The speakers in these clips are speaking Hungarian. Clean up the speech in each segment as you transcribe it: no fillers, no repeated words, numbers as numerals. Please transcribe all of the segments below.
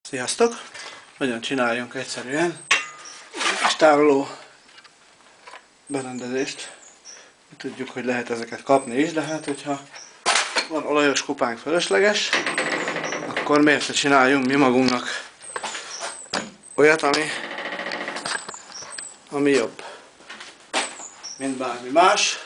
Sziasztok! Hogyan csináljunk egyszerűen kis tároló berendezést. Tudjuk, hogy lehet ezeket kapni is, de hát hogyha van olajos kupánk fölösleges, akkor miért ne csináljunk mi magunknak olyat, ami jobb, mint bármi más.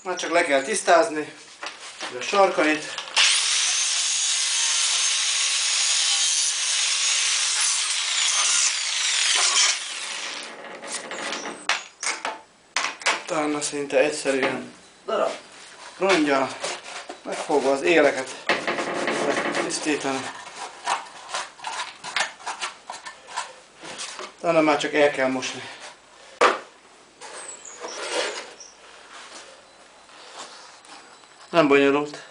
Már csak le kell tisztázni a sarkait. Utána szinte egyszerűen darab rongyal megfogva az éleket tisztítani. Utána már csak el kell mosni. Nem bonyolult.